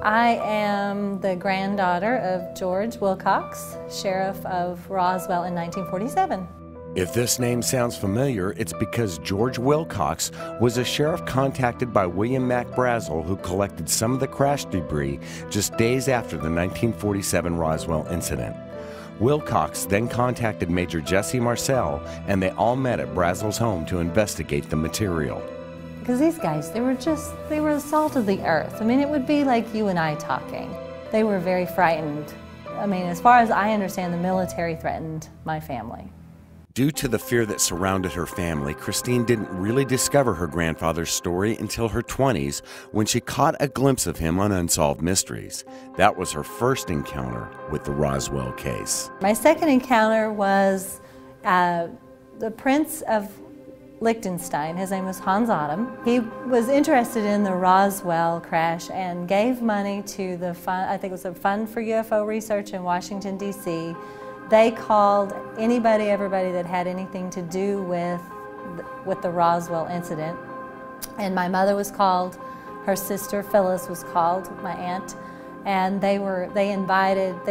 I am the granddaughter of George Wilcox, Sheriff of Roswell in 1947. If this name sounds familiar, it's because George Wilcox was a sheriff contacted by William Mac Brazel, who collected some of the crash debris just days after the 1947 Roswell incident. Wilcox then contacted Major Jesse Marcel, and they all met at Brazel's home to investigate the material. Because these guys, they were the salt of the earth. I mean, it would be like you and I talking. They were very frightened. I mean, as far as I understand, the military threatened my family. Due to the fear that surrounded her family, Christine didn't really discover her grandfather's story until her 20s, when she caught a glimpse of him on Unsolved Mysteries. That was her first encounter with the Roswell case. My second encounter was the Prince of Liechtenstein. His name was Hans Autumn. He was interested in the Roswell crash and gave money to the fund, I think it was a Fund for UFO Research in Washington, D.C. They called anybody, everybody that had anything to do with the Roswell incident. And my mother was called, her sister Phyllis was called, my aunt, and they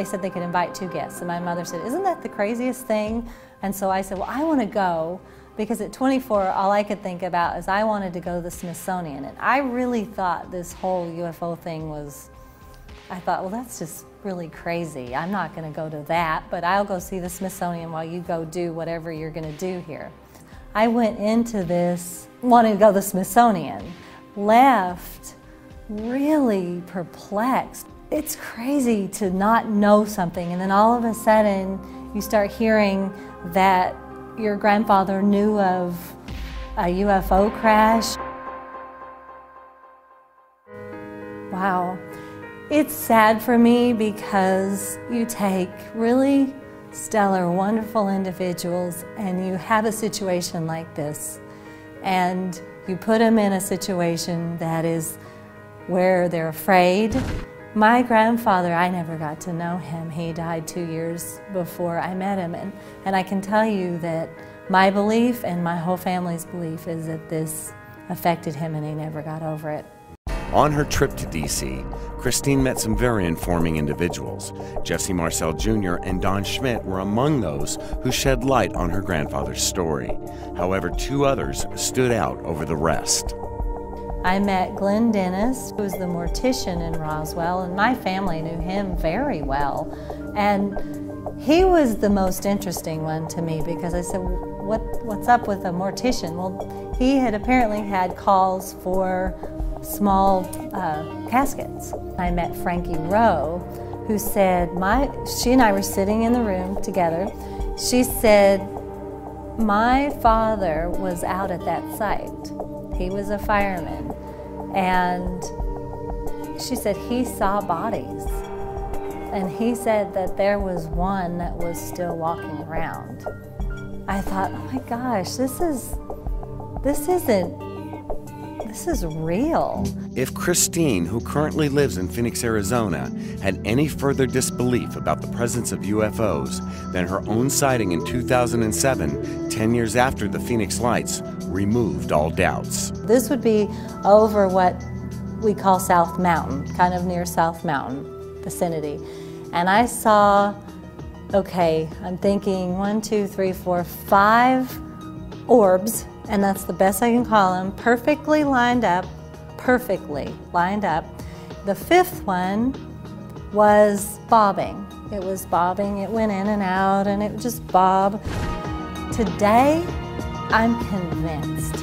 said they could invite 2 guests. And my mother said, "Isn't that the craziest thing?" And so I said, "Well, I want to go," because at 24, all I could think about is I wanted to go to the Smithsonian. And I really thought this whole UFO thing was, I thought, well, that's just really crazy. I'm not going to go to that, but I'll go see the Smithsonian while you go do whatever you're going to do here. I went into this wanting to go to the Smithsonian, left really perplexed. It's crazy to not know something, and then all of a sudden you start hearing that your grandfather knew of a UFO crash. Wow. It's sad for me because you take really stellar, wonderful individuals and you have a situation like this, and you put them in a situation that is where they're afraid. My grandfather, I never got to know him. He died 2 years before I met him, and I can tell you that my belief and my whole family's belief is that this affected him and he never got over it. On her trip to D.C., Christine met some very informing individuals. Jesse Marcel Jr. and Don Schmidt were among those who shed light on her grandfather's story. However, 2 others stood out over the rest. I met Glenn Dennis, who was the mortician in Roswell, and my family knew him very well. And he was the most interesting one to me because I said, what's up with a mortician? Well, he had apparently had calls for small caskets. I met Frankie Rowe, who said, she and I were sitting in the room together. She said, my father was out at that site. He was a fireman, and she said he saw bodies, and he said that there was one that was still walking around. I thought, oh my gosh, this is real. If Christine, who currently lives in Phoenix, Arizona, had any further disbelief about the presence of UFOs, then her own sighting in 2007, 10 years after the Phoenix lights, removed all doubts. This would be over what we call South Mountain, kind of near South Mountain vicinity. And I saw, okay, I'm thinking 1, 2, 3, 4, 5 orbs, and that's the best I can call them, perfectly lined up. The 5th one was bobbing. It was bobbing, it went in and out, and it would just bob. Today, I'm convinced